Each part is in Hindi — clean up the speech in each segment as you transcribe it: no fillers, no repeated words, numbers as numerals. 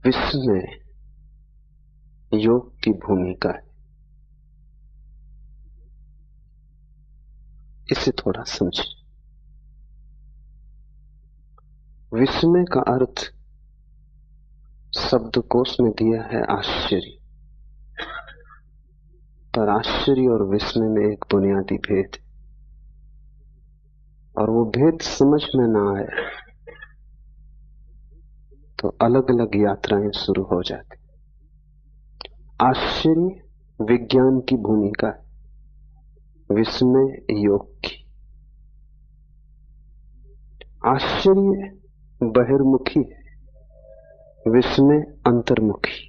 विस्मय योग की भूमिका है। इसे थोड़ा समझें। विस्मय का अर्थ शब्दकोश में दिया है आश्चर्य, पर आश्चर्य और विस्मय में एक बुनियादी भेद है, और वो भेद समझ में ना आए तो अलग अलग यात्राएं शुरू हो जाती। आश्चर्य विज्ञान की भूमिका है, विस्मय योग की। आश्चर्य बहिर्मुखी है, विस्मय अंतर्मुखी।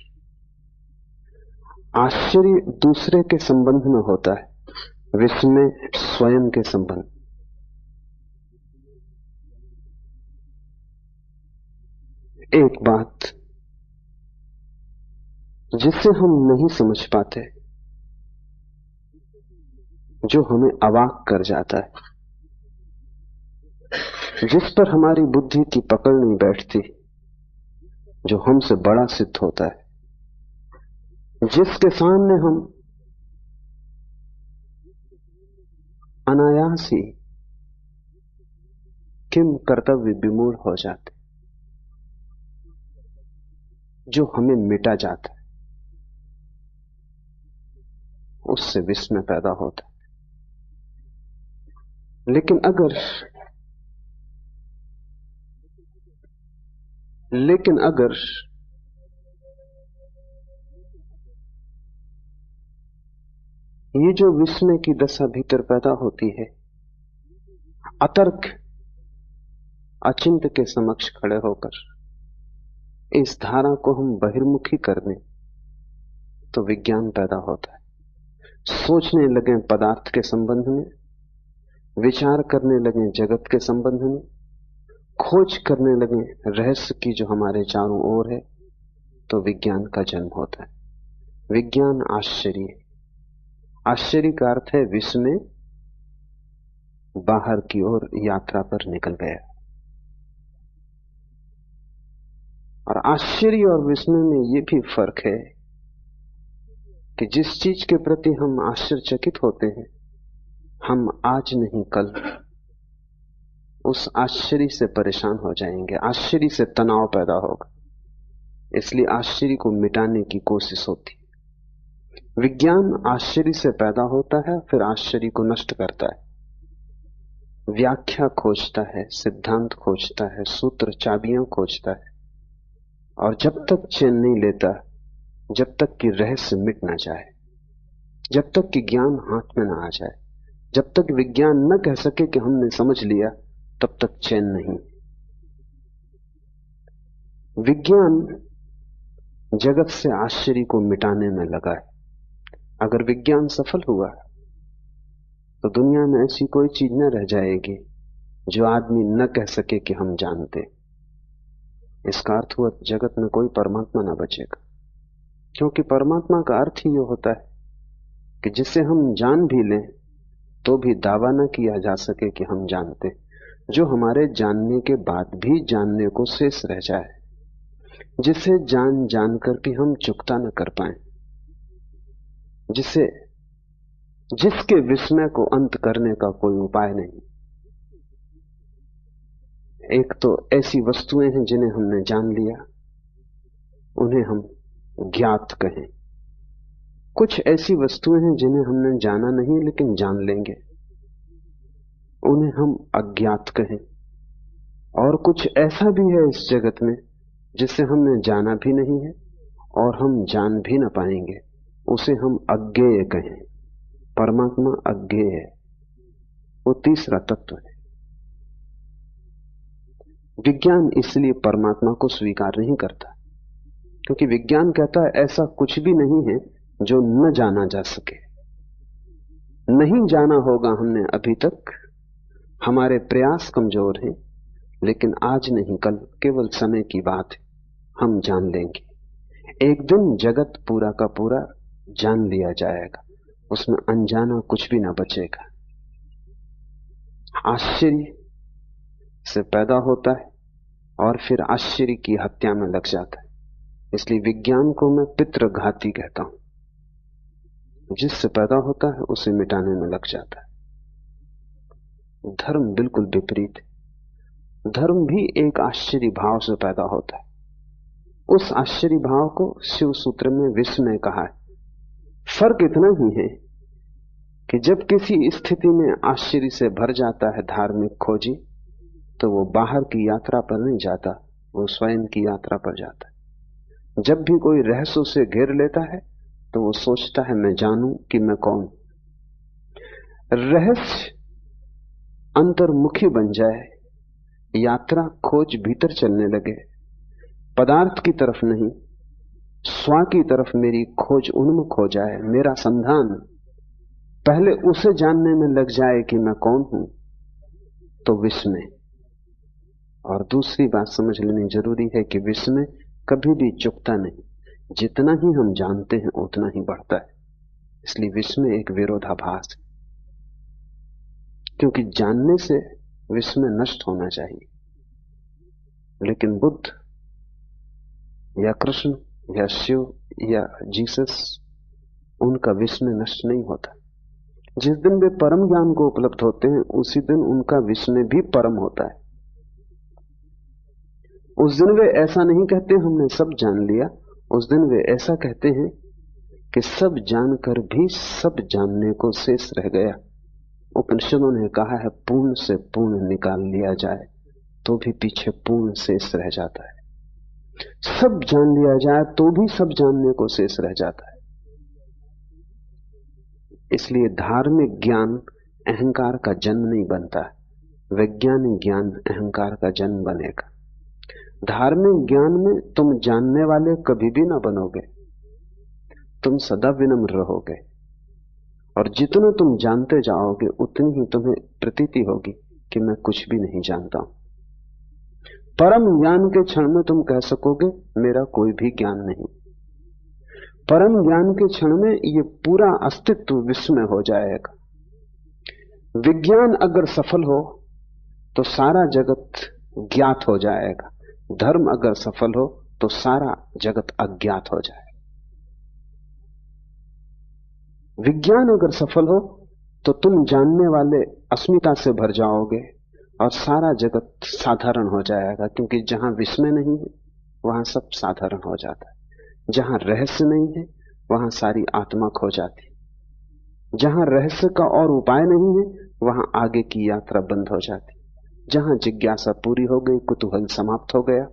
आश्चर्य दूसरे के संबंध में होता है, विस्मय स्वयं के संबंध। एक बात जिसे हम नहीं समझ पाते, जो हमें अवाक कर जाता है, जिस पर हमारी बुद्धि की पकड़ नहीं बैठती, जो हमसे बड़ा सिद्ध होता है, जिसके सामने हम अनायास ही किम कर्तव्य विमूढ़ हो जाते, जो हमें मिटा जाता है, उससे विस्मय पैदा होता है। लेकिन अगर ये जो विस्मय की दशा भीतर पैदा होती है, अतर्क अचिंत्य के समक्ष खड़े होकर इस धारा को हम बहिर्मुखी कर दें, तो विज्ञान पैदा होता है। सोचने लगे पदार्थ के संबंध में, विचार करने लगे जगत के संबंध में, खोज करने लगे रहस्य की जो हमारे चारों ओर है, तो विज्ञान का जन्म होता है। विज्ञान आश्चर्य, आश्चर्य का अर्थ है विस्मय बाहर की ओर यात्रा पर निकल गया। और आश्चर्य और विस्मय में यह भी फर्क है कि जिस चीज के प्रति हम आश्चर्यचकित होते हैं, हम आज नहीं कल उस आश्चर्य से परेशान हो जाएंगे, आश्चर्य से तनाव पैदा होगा। इसलिए आश्चर्य को मिटाने की कोशिश होती है। विज्ञान आश्चर्य से पैदा होता है, फिर आश्चर्य को नष्ट करता है, व्याख्या खोजता है, सिद्धांत खोजता है, सूत्र चाबियां खोजता है, और जब तक चैन नहीं लेता, जब तक कि रहस्य मिट ना जाए, जब तक कि ज्ञान हाथ में ना आ जाए, जब तक विज्ञान न कह सके कि हमने समझ लिया, तब तक चैन नहीं। विज्ञान जगत से आश्चर्य को मिटाने में लगा है। अगर विज्ञान सफल हुआ तो दुनिया में ऐसी कोई चीज न रह जाएगी जो आदमी न कह सके कि हम जानते। इसका अर्थ हुआ जगत में कोई परमात्मा न बचेगा, क्योंकि परमात्मा का अर्थ ही यह होता है कि जिसे हम जान भी लें तो भी दावा न किया जा सके कि हम जानते, जो हमारे जानने के बाद भी जानने को शेष रह जाए, जिसे जान जानकर भी हम चुकता न कर पाए, जिसके विस्मय को अंत करने का कोई उपाय नहीं। एक तो ऐसी वस्तुएं हैं जिन्हें हमने जान लिया, उन्हें हम ज्ञात कहें। कुछ ऐसी वस्तुएं हैं जिन्हें हमने जाना नहीं लेकिन जान लेंगे, उन्हें हम अज्ञात कहें। और कुछ ऐसा भी है इस जगत में जिसे हमने जाना भी नहीं है और हम जान भी न पाएंगे, उसे हम अज्ञेय कहें। परमात्मा अज्ञेय है, वो तीसरा तत्व है। विज्ञान इसलिए परमात्मा को स्वीकार नहीं करता, क्योंकि विज्ञान कहता है ऐसा कुछ भी नहीं है जो न जाना जा सके। नहीं जाना होगा हमने अभी तक, हमारे प्रयास कमजोर हैं, लेकिन आज नहीं कल, केवल समय की बात है, हम जान लेंगे। एक दिन जगत पूरा का पूरा जान लिया जाएगा, उसमें अनजाना कुछ भी ना बचेगा। आश्चर्य से पैदा होता है और फिर आश्चर्य की हत्या में लग जाता है। इसलिए विज्ञान को मैं पितृघाती कहता हूं। जिससे पैदा होता है उसे मिटाने में लग जाता है। धर्म बिल्कुल विपरीत है। धर्म भी एक आश्चर्य भाव से पैदा होता है। उस आश्चर्य भाव को शिव सूत्र में विस्मय कहा है। फर्क इतना ही है कि जब किसी स्थिति में आश्चर्य से भर जाता है धार्मिक खोजी, तो वो बाहर की यात्रा पर नहीं जाता, वो स्वयं की यात्रा पर जाता है। जब भी कोई रहस्य उसे घेर लेता है तो वो सोचता है मैं जानूं कि मैं कौन। रहस्य अंतर्मुखी बन जाए, यात्रा खोज भीतर चलने लगे, पदार्थ की तरफ नहीं स्व की तरफ मेरी खोज उन्मुख हो जाए, मेरा संधान पहले उसे जानने में लग जाए कि मैं कौन हूं, तो विस्मय। और दूसरी बात समझ लेनी जरूरी है कि विस्मय कभी भी चुकता नहीं। जितना ही हम जानते हैं उतना ही बढ़ता है। इसलिए विस्मय एक विरोधाभास है, क्योंकि जानने से विस्मय नष्ट होना चाहिए। लेकिन बुद्ध या कृष्ण या शिव या जीसस, उनका विस्मय नष्ट नहीं होता। जिस दिन वे परम ज्ञान को उपलब्ध होते हैं उसी दिन उनका विस्मय भी परम होता है। उस दिन वे ऐसा नहीं कहते हमने सब जान लिया, उस दिन वे ऐसा कहते हैं कि सब जानकर भी सब जानने को शेष रह गया। उपनिषदों ने कहा है पूर्ण से पूर्ण निकाल लिया जाए तो भी पीछे पूर्ण शेष रह जाता है। सब जान लिया जाए तो भी सब जानने को शेष रह जाता है। इसलिए धार्मिक ज्ञान अहंकार का जन्म नहीं बनता, वैज्ञानिक ज्ञान अहंकार का जन्म बनेगा। धार्मिक ज्ञान में तुम जानने वाले कभी भी ना बनोगे, तुम सदा विनम्र रहोगे, और जितना तुम जानते जाओगे उतनी ही तुम्हें प्रतीति होगी कि मैं कुछ भी नहीं जानता हूं। परम ज्ञान के क्षण में तुम कह सकोगे मेरा कोई भी ज्ञान नहीं। परम ज्ञान के क्षण में ये पूरा अस्तित्व विस्मय हो जाएगा। विज्ञान अगर सफल हो तो सारा जगत ज्ञात हो जाएगा, धर्म अगर सफल हो तो सारा जगत अज्ञात हो जाए। विज्ञान अगर सफल हो तो तुम जानने वाले अस्मिता से भर जाओगे और सारा जगत साधारण हो जाएगा, क्योंकि जहां विस्मय नहीं है वहां सब साधारण हो जाता है। जहां रहस्य नहीं है वहां सारी आत्मा खो जाती। जहां रहस्य का और उपाय नहीं है वहां आगे की यात्रा बंद हो जाती। जहां जिज्ञासा पूरी हो गई, कुतूहल समाप्त हो गया।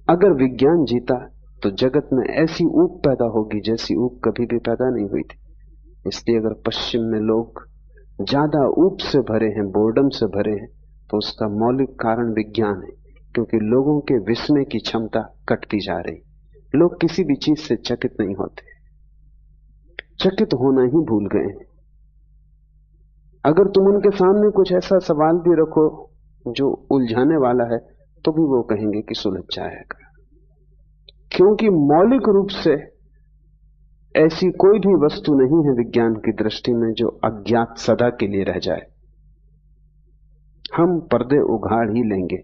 अगर विज्ञान जीता तो जगत में ऐसी ऊब पैदा होगी जैसी ऊब कभी भी पैदा नहीं हुई थी। इसलिए अगर पश्चिम में लोग ज्यादा ऊब से भरे हैं, बोर्डम से भरे हैं, तो उसका मौलिक कारण विज्ञान है, क्योंकि लोगों के विस्मय की क्षमता कटती जा रही। लोग किसी भी चीज से चकित नहीं होते, चकित होना ही भूल गए हैं। अगर तुम उनके सामने कुछ ऐसा सवाल भी रखो जो उलझाने वाला है तो भी वो कहेंगे कि सुलझ जाएगा, क्योंकि मौलिक रूप से ऐसी कोई भी वस्तु नहीं है विज्ञान की दृष्टि में जो अज्ञात सदा के लिए रह जाए। हम पर्दे उघाड़ ही लेंगे,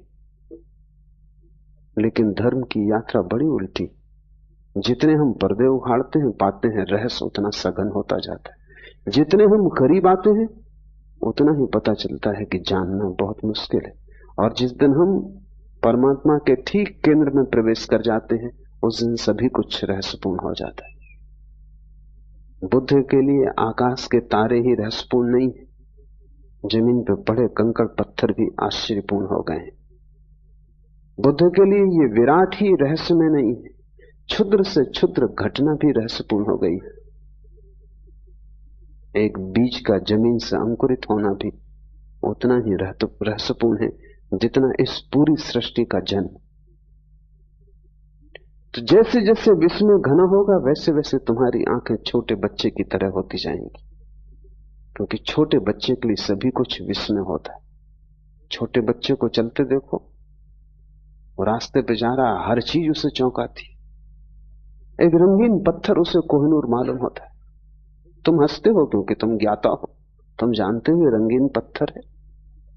लेकिन धर्म की यात्रा बड़ी उल्टी। जितने हम पर्दे उखाड़ते हैं पाते हैं रहस्य उतना सघन होता जाता है। जितने हम करीब आते हैं उतना ही पता चलता है कि जानना बहुत मुश्किल है। और जिस दिन हम परमात्मा के ठीक केंद्र में प्रवेश कर जाते हैं उस दिन सभी कुछ रहस्यपूर्ण हो जाता है। बुद्ध के लिए आकाश के तारे ही रहस्यपूर्ण नहीं है, जमीन पर पड़े कंकड़ पत्थर भी आश्चर्यपूर्ण हो गए हैं। बुद्ध के लिए ये विराट ही रहस्य में नहीं है, क्षुद्र से क्षुद्र घटना भी रहस्यपूर्ण हो गई है। एक बीज का जमीन से अंकुरित होना भी उतना ही रहस्यपूर्ण है जितना इस पूरी सृष्टि का जन्म। तो जैसे जैसे विस्मय घना होगा वैसे वैसे तुम्हारी आंखें छोटे बच्चे की तरह होती जाएंगी, क्योंकि छोटे बच्चे के लिए सभी कुछ विस्मय होता है। छोटे बच्चे को चलते देखो, वो रास्ते पे जा रहा, हर चीज उसे चौंकाती। एक रंगीन पत्थर उसे कोहिनूर मालूम होता है। तुम हंसते हो क्योंकि तुम ज्ञाता हो, तुम जानते हो ये रंगीन पत्थर है।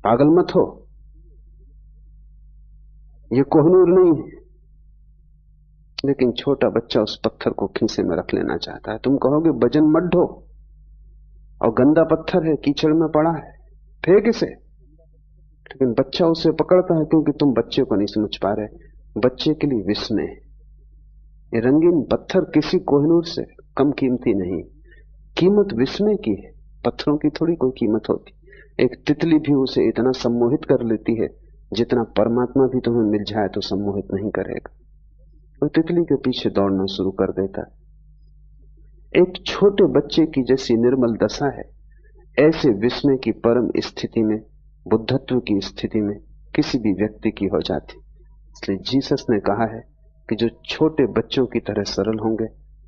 पागल मत हो, ये कोहिनूर नहीं है। लेकिन छोटा बच्चा उस पत्थर को खीसे में रख लेना चाहता है। तुम कहोगे वजन मत ढो, और गंदा पत्थर है, कीचड़ में पड़ा है, फेंक इसे। लेकिन बच्चा उसे पकड़ता है क्योंकि तुम बच्चे को नहीं समझ पा रहे। बच्चे के लिए विस्मय, ये रंगीन पत्थर किसी कोहिनूर से कम कीमती नहीं। कीमत विस्मय की है, पत्थरों की थोड़ी कोई कीमत होती। एक तितली भी उसे इतना सम्मोहित कर लेती है जितना परमात्मा भी तुम्हें मिल जाए तो सम्मोहित नहीं करेगा। वो तितली के पीछे दौड़ना शुरू कर देता है। एक छोटे बच्चे की जैसी निर्मल दशा है, ऐसे विस्मय की परम स्थिति में, बुद्धत्व की स्थिति में किसी भी व्यक्ति की हो जाती। इसलिए जीसस ने कहा है कि जो छोटे बच्चों की तरह सरल होंगे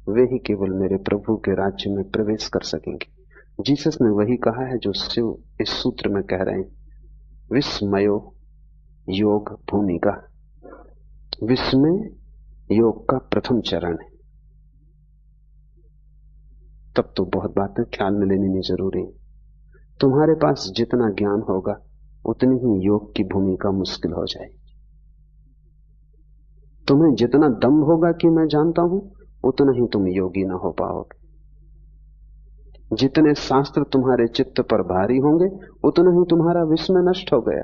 वे ही केवल मेरे प्रभु के राज्य में प्रवेश कर सकेंगे। जीसस ने वही कहा है जो शिव इस सूत्र में कह रहे हैं, विस्मयो योग भूमिका। विस्मय योग का प्रथम चरण है। तब तो बहुत बातें ख्याल में लेनी जरूरी है। तुम्हारे पास जितना ज्ञान होगा उतनी ही योग की भूमिका मुश्किल हो जाएगी। तुम्हें जितना दम होगा कि मैं जानता हूं, उतना ही तुम योगी ना हो पाओगे। जितने शास्त्र तुम्हारे चित्त पर भारी होंगे उतना ही तुम्हारा विस्मय नष्ट हो गया।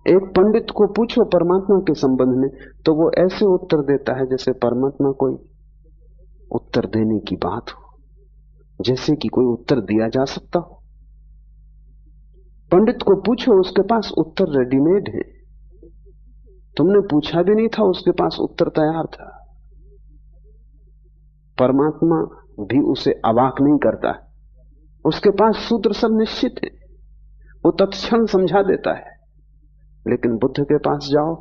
एक पंडित को पूछो परमात्मा के संबंध में तो वो ऐसे उत्तर देता है जैसे परमात्मा कोई उत्तर देने की बात हो, जैसे कि कोई उत्तर दिया जा सकता हो। पंडित को पूछो, उसके पास उत्तर रेडीमेड है। तुमने पूछा भी नहीं था, उसके पास उत्तर तैयार था। परमात्मा भी उसे अवाक नहीं करता, उसके पास सूत्र सब निश्चित है, वो तत्क्षण समझा देता है। लेकिन बुद्ध के पास जाओ,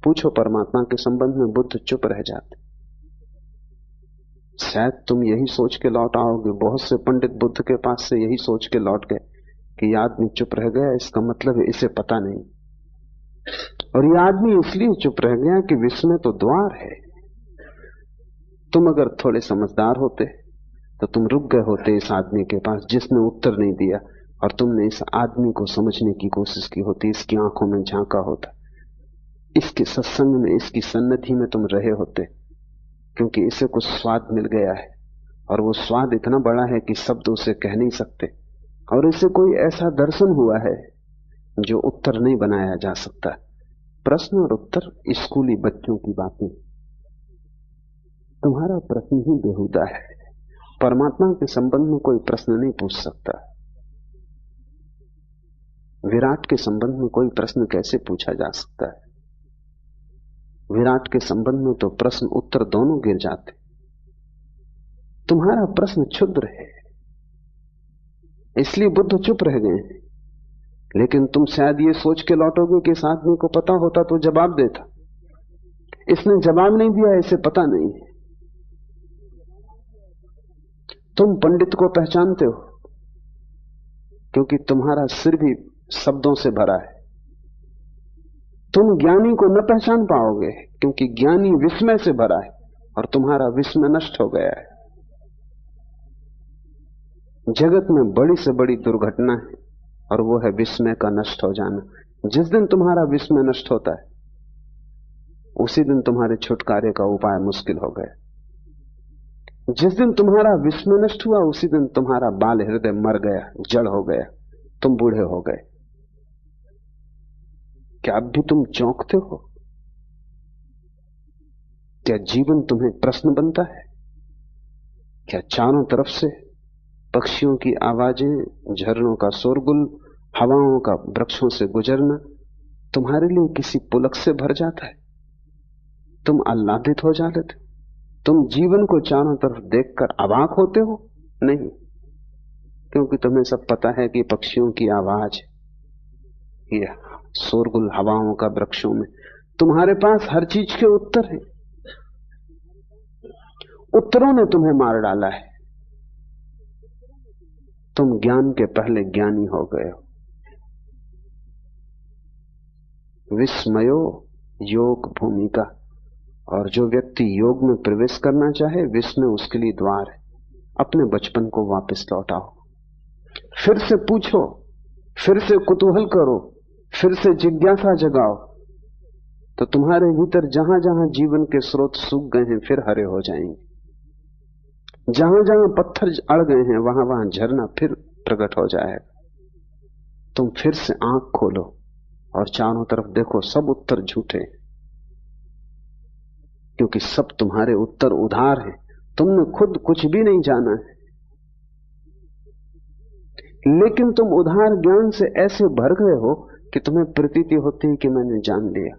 पूछो परमात्मा के संबंध में, बुद्ध चुप रह जाते। शायद तुम यही सोच के लौट आओगे, बहुत से पंडित बुद्ध के पास से यही सोच के लौट गए कि यह आदमी चुप रह गया, इसका मतलब है इसे पता नहीं। और यह आदमी इसलिए चुप रह गया कि विस्मय तो द्वार है। तुम अगर थोड़े समझदार होते तो तुम रुक गए होते इस आदमी के पास जिसने उत्तर नहीं दिया, और तुमने इस आदमी को समझने की कोशिश की होती, इसकी आंखों में झांका होता, इसके सत्संग में, इसकी सन्निधि में तुम रहे होते, क्योंकि इसे कुछ स्वाद मिल गया है, और वो स्वाद इतना बड़ा है कि शब्द उसे कह नहीं सकते, और इसे कोई ऐसा दर्शन हुआ है जो उत्तर नहीं बनाया जा सकता। प्रश्न और उत्तर स्कूली बच्चों की बातें। तुम्हारा प्रश्न ही बेहुदा है। परमात्मा के संबंध में कोई प्रश्न नहीं पूछ सकता। विराट के संबंध में कोई प्रश्न कैसे पूछा जा सकता है? विराट के संबंध में तो प्रश्न उत्तर दोनों गिर जाते। तुम्हारा प्रश्न क्षुद्र है, इसलिए बुद्ध चुप रह गए। लेकिन तुम शायद ये सोच के लौटोगे कि इस आदमी को पता होता तो जवाब देता। इसने जवाब नहीं दिया, इसे पता नहीं। तुम पंडित को पहचानते हो क्योंकि तुम्हारा सिर भी शब्दों से भरा है। तुम ज्ञानी को न पहचान पाओगे क्योंकि ज्ञानी विस्मय से भरा है और तुम्हारा विस्मय नष्ट हो गया है। जगत में बड़ी से बड़ी दुर्घटना है और वो है विस्मय का नष्ट हो जाना। जिस दिन तुम्हारा विस्मय नष्ट होता है उसी दिन तुम्हारे छुटकारे का उपाय मुश्किल हो गया। जिस दिन तुम्हारा विस्मय नष्ट हुआ उसी दिन तुम्हारा बाल हृदय मर गया, जड़ हो गया, तुम बूढ़े हो गए। क्या अब भी तुम चौंकते हो? क्या जीवन तुम्हें प्रश्न बनता है? क्या चारों तरफ से पक्षियों की आवाजें, झरनों का शोरगुल, हवाओं का वृक्षों से गुजरना तुम्हारे लिए किसी पुलक से भर जाता है? तुम आह्लादित हो जाते थे? तुम जीवन को चारों तरफ देखकर अवाक होते हो? नहीं, क्योंकि तुम्हें सब पता है कि पक्षियों की आवाज, ये शोरगुल हवाओं का वृक्षों में, तुम्हारे पास हर चीज के उत्तर हैं। उत्तरों ने तुम्हें मार डाला है। तुम ज्ञान के पहले ज्ञानी हो गए हो। विस्मयो योग भूमिका। और जो व्यक्ति योग में प्रवेश करना चाहे, विस्मय उसके लिए द्वार है। अपने बचपन को वापस लौटाओ, फिर से पूछो, फिर से कुतूहल करो, फिर से जिज्ञासा जगाओ। तो तुम्हारे भीतर जहां जहां जीवन के स्रोत सूख गए हैं फिर हरे हो जाएंगे। जहां जहां पत्थर अड़ गए हैं वहां वहां झरना फिर प्रकट हो जाएगा। तुम फिर से आंख खोलो और चारों तरफ देखो, सब उत्तर झूठे, क्योंकि सब तुम्हारे उत्तर उधार हैं। तुमने खुद कुछ भी नहीं जाना है, लेकिन तुम उधार ज्ञान से ऐसे भर गए हो कि तुम्हें प्रतीति होती है कि मैंने जान लिया।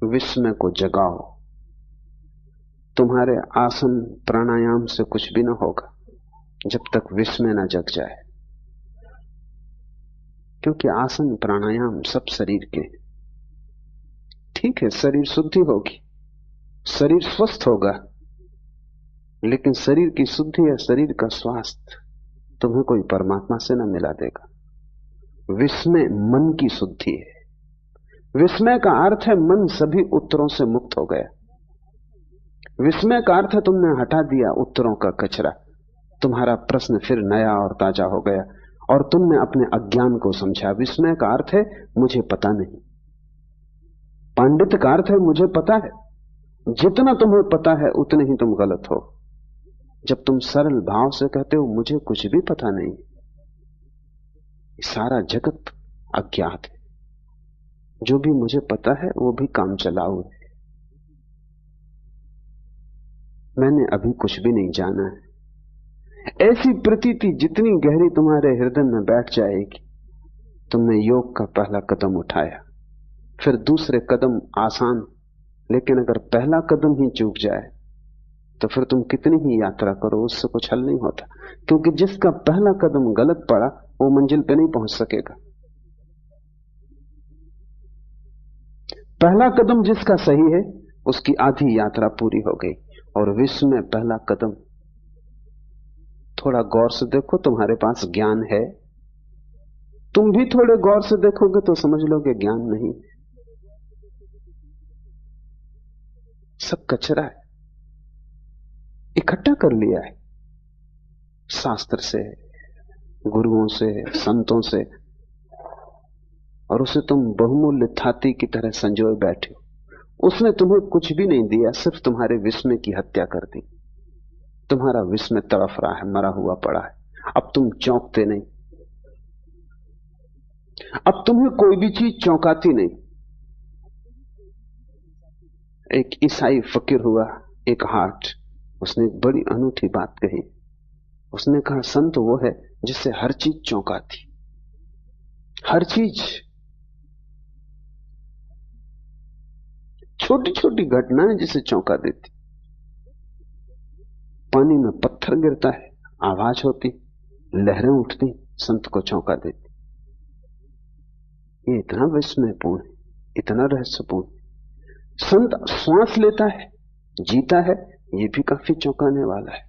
विस्मय को जगाओ। तुम्हारे आसन प्राणायाम से कुछ भी ना होगा जब तक विस्मय ना जग जाए, क्योंकि आसन प्राणायाम सब शरीर के। ठीक है, शरीर शुद्धि होगी, शरीर स्वस्थ होगा, लेकिन शरीर की शुद्धि या शरीर का स्वास्थ्य तुम्हें कोई परमात्मा से न मिला देगा। विस्मय मन की शुद्धि है। विस्मय का अर्थ है मन सभी उत्तरों से मुक्त हो गया। विस्मय का अर्थ है तुमने हटा दिया उत्तरों का कचरा, तुम्हारा प्रश्न फिर नया और ताजा हो गया और तुमने अपने अज्ञान को समझा। विस्मय का अर्थ है मुझे पता नहीं। पांडित्य का अर्थ है मुझे पता है। जितना तुम्हें पता है उतने ही तुम गलत हो। जब तुम सरल भाव से कहते हो मुझे कुछ भी पता नहीं, सारा जगत अज्ञात है, जो भी मुझे पता है वो भी काम चलाऊ है, मैंने अभी कुछ भी नहीं जाना है। ऐसी प्रतीति जितनी गहरी तुम्हारे हृदय में बैठ जाएगी, तुमने योग का पहला कदम उठाया। फिर दूसरे कदम आसान, लेकिन अगर पहला कदम ही चूक जाए तो फिर तुम कितनी ही यात्रा करो उससे कुछ हल नहीं होता, क्योंकि जिसका पहला कदम गलत पड़ा वो मंजिल पे नहीं पहुंच सकेगा। पहला कदम जिसका सही है उसकी आधी यात्रा पूरी हो गई। और विश्व में पहला कदम, थोड़ा गौर से देखो, तुम्हारे पास ज्ञान है। तुम भी थोड़े गौर से देखोगे तो समझ लोगे ज्ञान नहीं, सब कचरा है, इकट्ठा कर लिया है शास्त्र से, गुरुओं से, संतों से, और उसे तुम बहुमूल्य थाती की तरह संजोए बैठे हो। उसने तुम्हें कुछ भी नहीं दिया, सिर्फ तुम्हारे विस्मय की हत्या कर दी। तुम्हारा विस्मय तड़फ रहा है, मरा हुआ पड़ा है। अब तुम चौंकते नहीं, अब तुम्हें कोई भी चीज चौंकाती नहीं। एक ईसाई फकीर हुआ, एक हाट, उसने एक बड़ी अनूठी बात कही। उसने कहा संत वो है जिससे हर चीज चौंकाती, हर चीज, छोटी छोटी घटनाएं जिसे चौंका देती। पानी में पत्थर गिरता है, आवाज होती, लहरें उठती, संत को चौंका देती। ये इतना विस्मयपूर्ण है, इतना रहस्यपूर्ण। संत श्वास लेता है, जीता है, ये भी काफी चौंकाने वाला है।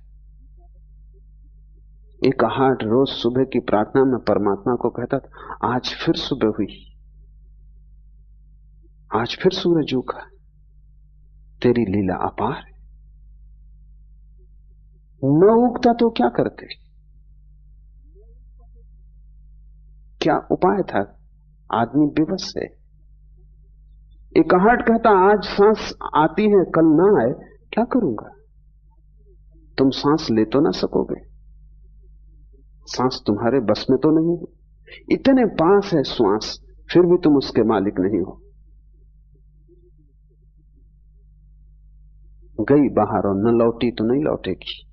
एक हाट रोज सुबह की प्रार्थना में परमात्मा को कहता था, आज फिर सुबह हुई, आज फिर सूरज उगा, तेरी लीला अपार है। न उगता तो क्या करते, क्या उपाय था? आदमी बेबस है। एक आहट कहता, आज सांस आती है कल ना आए, क्या करूंगा? तुम सांस ले तो ना सकोगे, सांस तुम्हारे बस में तो नहीं है। इतने पास है श्वास, फिर भी तुम उसके मालिक नहीं हो। गई बाहर और न लौटी तो नहीं लौटेगी।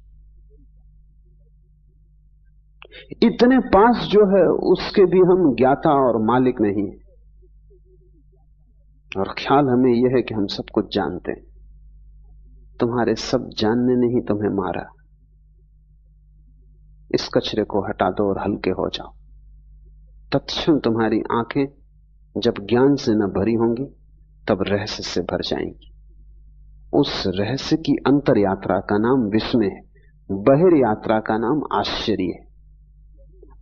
इतने पास जो है उसके भी हम ज्ञाता और मालिक नहीं है, और ख्याल हमें यह है कि हम सब कुछ जानते हैं। तुम्हारे सब जानने ने ही तुम्हें मारा। इस कचरे को हटा दो और हल्के हो जाओ। तत्क्षण तुम्हारी आंखें जब ज्ञान से न भरी होंगी तब रहस्य से भर जाएंगी। उस रहस्य की अंतर यात्रा का नाम विस्मय है, बहिर यात्रा का नाम आश्चर्य है।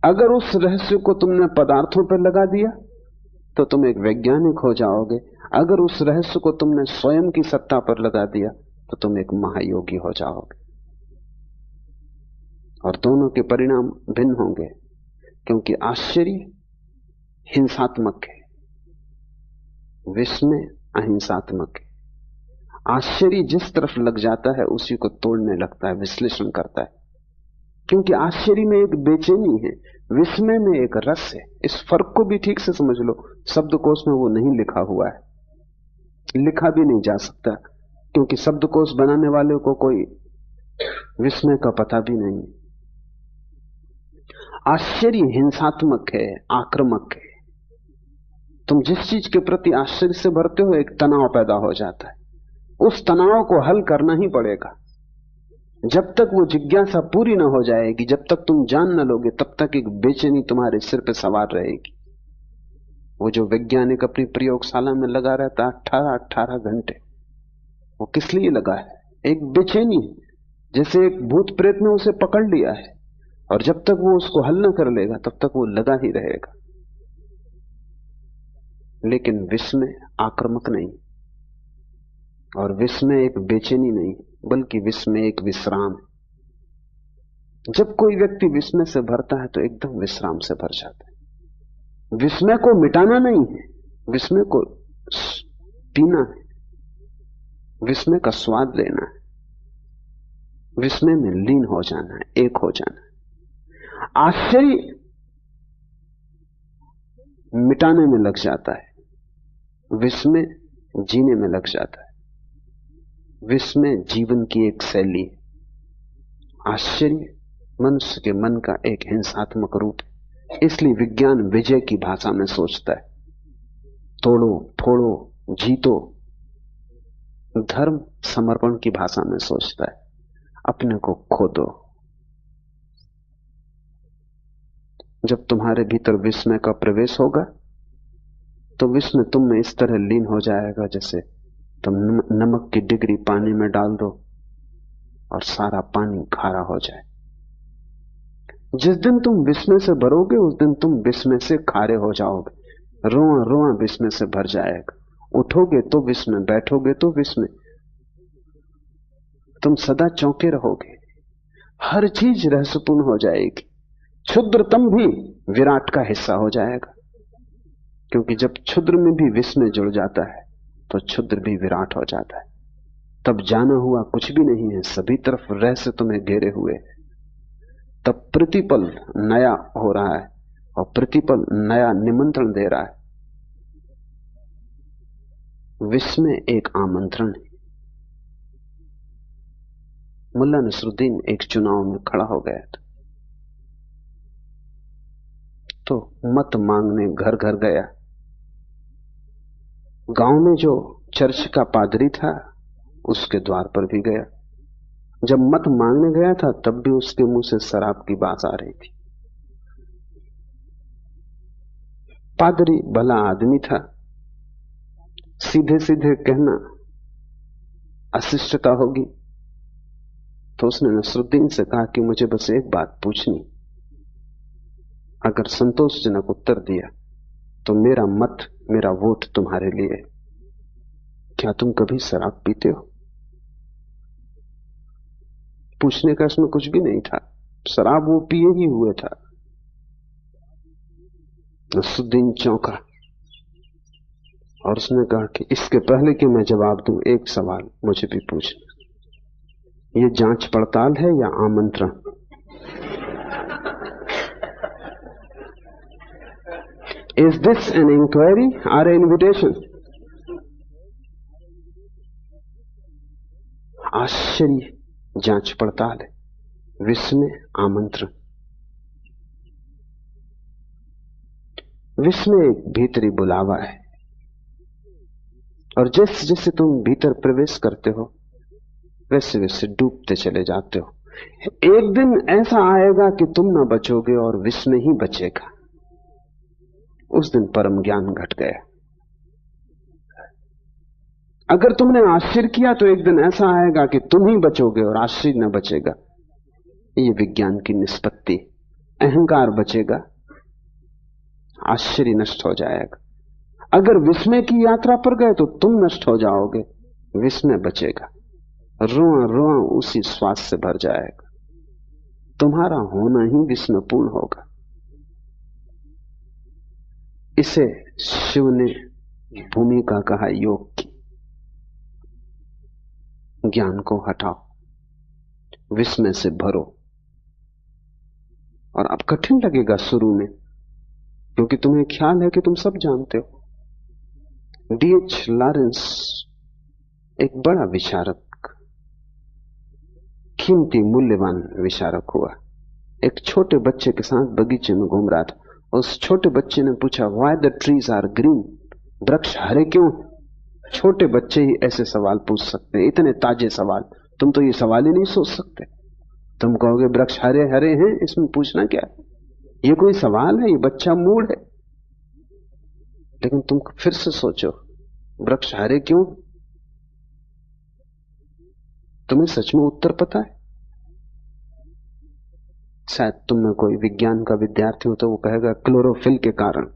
अगर उस रहस्य को तुमने पदार्थों पर लगा दिया तो तुम एक वैज्ञानिक हो जाओगे। अगर उस रहस्य को तुमने स्वयं की सत्ता पर लगा दिया तो तुम एक महायोगी हो जाओगे। और दोनों के परिणाम भिन्न होंगे, क्योंकि आश्चर्य हिंसात्मक है, विस्मय अहिंसात्मक है। आश्चर्य जिस तरफ लग जाता है उसी को तोड़ने लगता है, विश्लेषण करता है, क्योंकि आश्चर्य में एक बेचैनी है, विस्मय में एक रस है। इस फर्क को भी ठीक से समझ लो। शब्दकोश में वो नहीं लिखा हुआ है, लिखा भी नहीं जा सकता, क्योंकि शब्दकोश बनाने वाले को कोई विस्मय का पता भी नहीं। आश्चर्य हिंसात्मक है, आक्रामक है। तुम जिस चीज के प्रति आश्चर्य से भरते हो, एक तनाव पैदा हो जाता है। उस तनाव को हल करना ही पड़ेगा। जब तक वो जिज्ञासा पूरी ना हो जाएगी, जब तक तुम जान न लोगे, तब तक एक बेचैनी तुम्हारे सिर पे सवार रहेगी। वो जो वैज्ञानिक अपनी प्रयोगशाला में लगा रहता 18 घंटे, वो किस लिए लगा है? एक बेचैनी, जैसे एक भूत प्रेत ने उसे पकड़ लिया है, और जब तक वो उसको हल न कर लेगा तब तक वो लगा ही रहेगा। लेकिन विस्मय आक्रामक नहीं, और विस्मय एक बेचैनी नहीं, बल्कि विस्मय एक विश्राम है। जब कोई व्यक्ति विस्मय से भरता है तो एकदम विश्राम से भर जाता है। विस्मय को मिटाना नहीं है, विस्मय को पीना है, विस्मय का स्वाद लेना है, विस्मय में लीन हो जाना है, एक हो जाना है। आश्चर्य मिटाने में लग जाता है, विस्मय जीने में लग जाता है। विस्मय जीवन की एक शैली है, आश्चर्य मनुष्य के मन का एक हिंसात्मक रूप है। इसलिए विज्ञान विजय की भाषा में सोचता है, तोड़ो फोड़ो जीतो। धर्म समर्पण की भाषा में सोचता है, अपने को खो दो। जब तुम्हारे भीतर विस्मय का प्रवेश होगा तो विस्मय तुम में इस तरह लीन हो जाएगा जैसे तुम नमक की डिगरी पानी में डाल दो और सारा पानी खारा हो जाए। जिस दिन तुम विस्मय से भरोगे उस दिन तुम विस्मय से खारे हो जाओगे। रोआ रोआ विस्मय से भर जाएगा। उठोगे तो विस्मय, बैठोगे तो विस्मय, तुम सदा चौंके रहोगे। हर चीज रहस्यपूर्ण हो जाएगी। क्षुद्रतम भी विराट का हिस्सा हो जाएगा, क्योंकि जब क्षुद्र में भी विस्मय जुड़ जाता है तो क्षुद्र भी विराट हो जाता है। तब जाना हुआ कुछ भी नहीं है, सभी तरफ रहस्य तुम्हें घेरे हुए है। तब प्रतिपल नया हो रहा है और प्रतिपल नया निमंत्रण दे रहा है। विस्मय एक आमंत्रण है। मुल्ला नसरुद्दीन एक चुनाव में खड़ा हो गया था, तो मत मांगने घर घर गया। गांव में जो चर्च का पादरी था उसके द्वार पर भी गया। जब मत मांगने गया था तब भी उसके मुंह से शराब की बात आ रही थी। पादरी भला आदमी था, सीधे सीधे कहना अशिष्टता होगी, तो उसने नसरुद्दीन से कहा कि मुझे बस एक बात पूछनी, अगर संतोषजनक उत्तर दिया तो मेरा मत, मेरा वोट तुम्हारे लिए। क्या तुम कभी शराब पीते हो? पूछने का इसमें कुछ भी नहीं था, शराब वो पिए ही हुए था। नसरुद्दीन चौंका और उसने कहा कि इसके पहले कि मैं जवाब दूं, एक सवाल मुझे भी पूछना, ये जांच पड़ताल है या आमंत्रण? Is this an inquiry or an invitation? आश्चर्य जांच पड़ताल है, विस्मय आमंत्रण। विस्मय एक भीतरी बुलावा है, और जैसे जैसे तुम भीतर प्रवेश करते हो वैसे वैसे डूबते चले जाते हो। एक दिन ऐसा आएगा कि तुम ना बचोगे और विस्मय ही बचेगा। उस दिन परम ज्ञान घट गया। अगर तुमने आश्चर्य किया तो एक दिन ऐसा आएगा कि तुम ही बचोगे और आश्चर्य न बचेगा। ये विज्ञान की निष्पत्ति। अहंकार बचेगा, आश्चर्य नष्ट हो जाएगा। अगर विस्मय की यात्रा पर गए तो तुम नष्ट हो जाओगे, विस्मय बचेगा। रोआ रोआ उसी श्वास से भर जाएगा। तुम्हारा होना ही विस्मयपूर्ण होगा। इसे शिव ने भूमिका कहा योग की। ज्ञान को हटाओ, विस्मय से भरो। और अब कठिन लगेगा शुरू में, क्योंकि तुम्हें ख्याल है कि तुम सब जानते हो। डीएच लॉरेंस एक बड़ा विचारक, कीमती मूल्यवान विचारक हुआ। एक छोटे बच्चे के साथ बगीचे में घूम रहा था। उस छोटे बच्चे ने पूछा, why the trees are green? वृक्ष हरे क्यों? छोटे बच्चे ही ऐसे सवाल पूछ सकते हैं, इतने ताजे सवाल। तुम तो ये सवाल ही नहीं सोच सकते। तुम कहोगे वृक्ष हरे हरे हैं, इसमें पूछना क्या है? ये कोई सवाल है? ये बच्चा मूड है। लेकिन तुम फिर से सोचो, वृक्ष हरे क्यों? तुम्हें सच में उत्तर पता है? शायद तुम में कोई विज्ञान का विद्यार्थी हो तो वो कहेगा क्लोरोफिल के कारण।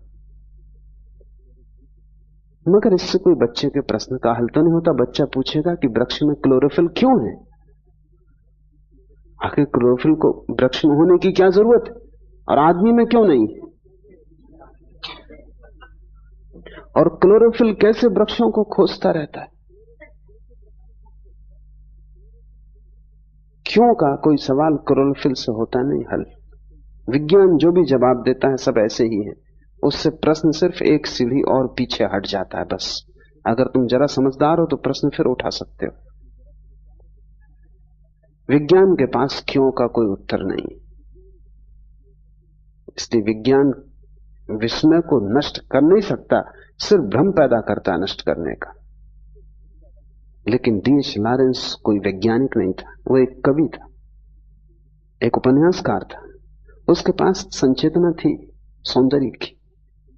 मगर इससे कोई बच्चे के प्रश्न का हल तो नहीं होता। बच्चा पूछेगा कि वृक्ष में क्लोरोफिल क्यों है? आखिर क्लोरोफिल को वृक्ष में होने की क्या जरूरत है, और आदमी में क्यों नहीं? और क्लोरोफिल कैसे वृक्षों को खोजता रहता है? क्यों का कोई सवाल क्लोरोफिल से होता नहीं हल। विज्ञान जो भी जवाब देता है सब ऐसे ही है। उससे प्रश्न सिर्फ एक सीढ़ी और पीछे हट जाता है बस। अगर तुम जरा समझदार हो तो प्रश्न फिर उठा सकते हो। विज्ञान के पास क्यों का कोई उत्तर नहीं। इसलिए विज्ञान विस्मय को नष्ट कर नहीं सकता, सिर्फ भ्रम पैदा करता है नष्ट करने का। लेकिन डीएच लॉरेंस कोई वैज्ञानिक नहीं था, वो एक कवि था, एक उपन्यासकार था। उसके पास संचेतना थी सौंदर्य की।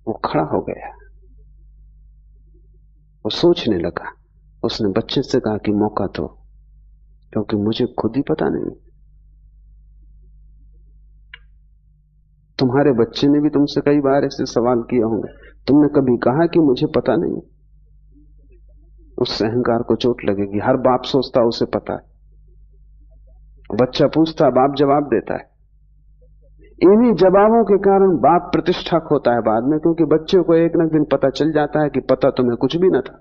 वो खड़ा हो गया, वो सोचने लगा। उसने बच्चे से कहा कि मौका दो, क्योंकि मुझे खुद ही पता नहीं। तुम्हारे बच्चे ने भी तुमसे कई बार ऐसे सवाल किए होंगे, तुमने कभी कहा कि मुझे पता नहीं? उस अहंकार को चोट लगेगी। हर बाप सोचता उसे पता है। बच्चा पूछता, बाप जवाब देता है। इन्हीं जवाबों के कारण बाप प्रतिष्ठा खोता है बाद में, क्योंकि बच्चे को एक न दिन पता चल जाता है कि पता तुम्हें कुछ भी न था,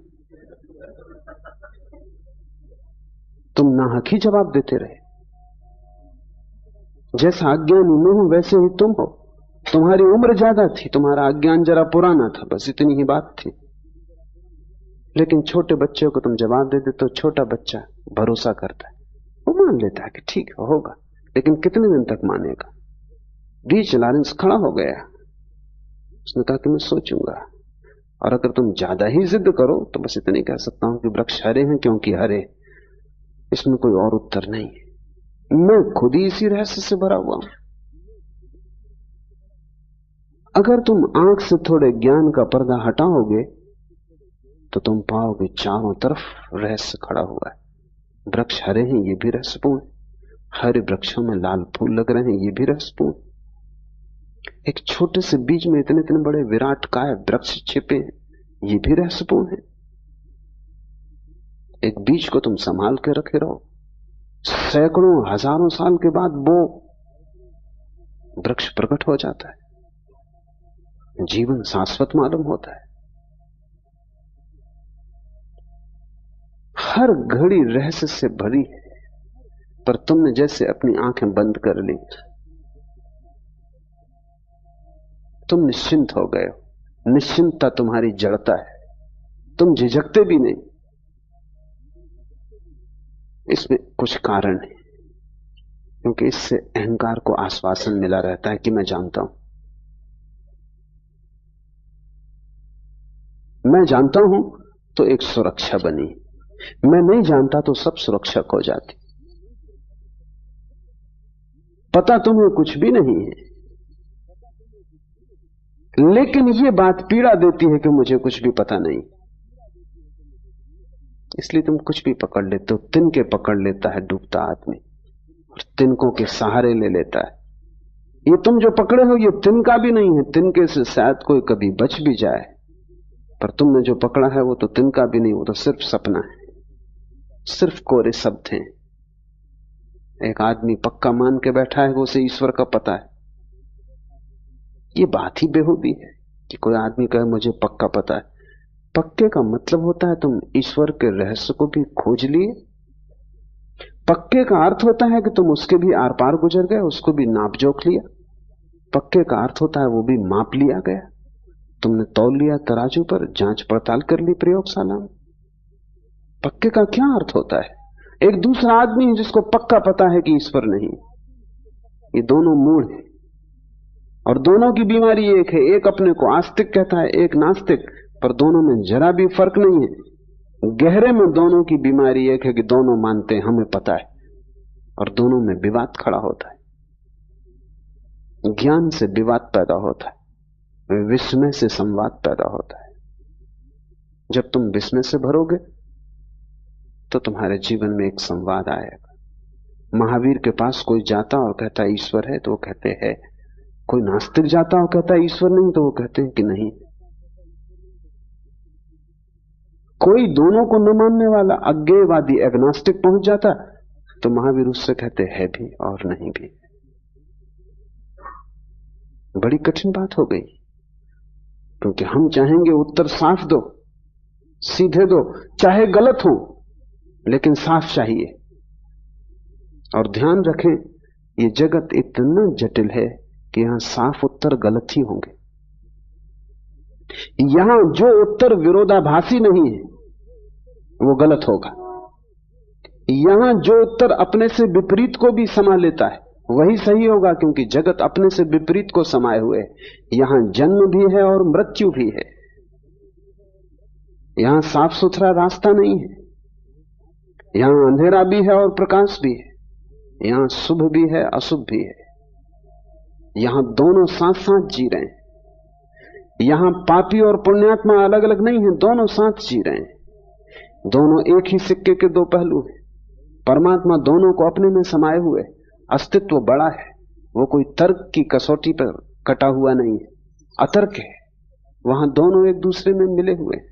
तुम नाहक ही जवाब देते रहे। जैसा अज्ञानी मैं हूं वैसे ही तुम हो। तुम्हारी उम्र ज्यादा थी, तुम्हारा अज्ञान जरा पुराना था, बस इतनी ही बात थी। लेकिन छोटे बच्चे को तुम जवाब दे दे तो छोटा बच्चा भरोसा करता है, वो मान लेता है कि ठीक है होगा। लेकिन कितने दिन तक मानेगा? डीएच लॉरेंस खड़ा हो गया। उसने कहा कि मैं सोचूंगा, और अगर तुम ज्यादा ही जिद करो तो बस इतनी कह सकता हूं कि वृक्ष हरे हैं क्योंकि हरे, इसमें कोई और उत्तर नहीं है। मैं खुद ही इसी रहस्य से भरा हुआ हूं। अगर तुम आंख से थोड़े ज्ञान का पर्दा हटाओगे तो तुम पाओगे चारों तरफ रहस्य खड़ा हुआ है। वृक्ष हरे हैं, ये भी रहस्यपूर्ण। हरे वृक्षों में लाल फूल लग रहे हैं, ये भी रहस्यपूर्ण। एक छोटे से बीज में इतने इतने बड़े विराट काय वृक्ष छिपे हैं, ये भी रहस्यपूर्ण है। एक बीज को तुम संभाल के रखे रहो, सैकड़ों हजारों साल के बाद वो वृक्ष प्रकट हो जाता है, जीवन शाश्वत मालूम होता है। हर घड़ी रहस्य से भरी है, पर तुमने जैसे अपनी आंखें बंद कर ली, तुम निश्चिंत हो गए हो। निश्चिंतता तुम्हारी जड़ता है, तुम झिझकते भी नहीं। इसमें कुछ कारण है, क्योंकि इससे अहंकार को आश्वासन मिला रहता है कि मैं जानता हूं, मैं जानता हूं तो एक सुरक्षा बनी। मैं नहीं जानता तो सब सुरक्षा खो जाती। पता तुम्हें कुछ भी नहीं है, लेकिन यह बात पीड़ा देती है कि मुझे कुछ भी पता नहीं, इसलिए तुम कुछ भी पकड़ लेते हो। तिनके पकड़ लेता है डूबता आदमी, और तिनकों के सहारे ले लेता है। ये तुम जो पकड़े हो ये तिनका भी नहीं है, तिनके से शायद कोई कभी बच भी जाए, पर तुमने जो पकड़ा है वो तो तिनका भी नहीं, वो तो सिर्फ सपना है, सिर्फ कोरे शब्द हैं। एक आदमी पक्का मान के बैठा है वो उसे ईश्वर का पता है। ये बात ही बेहूदी है कि कोई आदमी कहे मुझे पक्का पता है। पक्के का मतलब होता है तुम ईश्वर के रहस्य को भी खोज लिए। पक्के का अर्थ होता है कि तुम उसके भी आर पार गुजर गए, उसको भी नाप जोख लिया। पक्के का अर्थ होता है वो भी माप लिया गया, तुमने तौल लिया तराजू पर, जांच पड़ताल कर ली प्रयोगशाला में। पक्के का क्या अर्थ होता है? एक दूसरा आदमी है जिसको पक्का पता है कि ईश्वर नहीं। ये दोनों मूढ़ हैं और दोनों की बीमारी एक है। एक अपने को आस्तिक कहता है, एक नास्तिक, पर दोनों में जरा भी फर्क नहीं है। गहरे में दोनों की बीमारी एक है कि दोनों मानते हैं हमें पता है, और दोनों में विवाद खड़ा होता है। ज्ञान से विवाद पैदा होता है, विस्मय से संवाद पैदा होता है। जब तुम विस्मय से भरोगे तो तुम्हारे जीवन में एक संवाद आएगा। महावीर के पास कोई जाता और कहता ईश्वर है तो वो कहते हैं, कोई नास्तिक जाता और कहता ईश्वर नहीं तो वो कहते हैं कि नहीं। कोई दोनों को न मानने वाला अज्ञेयवादी एग्नोस्टिक पहुंच जाता तो महावीर उससे कहते है भी और नहीं भी। बड़ी कठिन बात हो गई, क्योंकि हम चाहेंगे उत्तर साफ दो, सीधे दो, चाहे गलत हो लेकिन साफ चाहिए। और ध्यान रखें, ये जगत इतना जटिल है कि यहां साफ उत्तर गलत ही होंगे। यहां जो उत्तर विरोधाभासी नहीं है वो गलत होगा। यहां जो उत्तर अपने से विपरीत को भी समा लेता है वही सही होगा, क्योंकि जगत अपने से विपरीत को समाये हुए है। यहां जन्म भी है और मृत्यु भी है। यहां साफ सुथरा रास्ता नहीं है, यहां अंधेरा भी है और प्रकाश भी है, यहां शुभ भी है अशुभ भी है। यहां दोनों साथ साथ जी रहे हैं। यहां पापी और पुण्यात्मा अलग अलग नहीं है, दोनों साथ जी रहे हैं। दोनों एक ही सिक्के के दो पहलू हैं। परमात्मा दोनों को अपने में समाये हुए। अस्तित्व बड़ा है, वो कोई तर्क की कसौटी पर कटा हुआ नहीं है, अतर्क है। वहां दोनों एक दूसरे में मिले हुए हैं।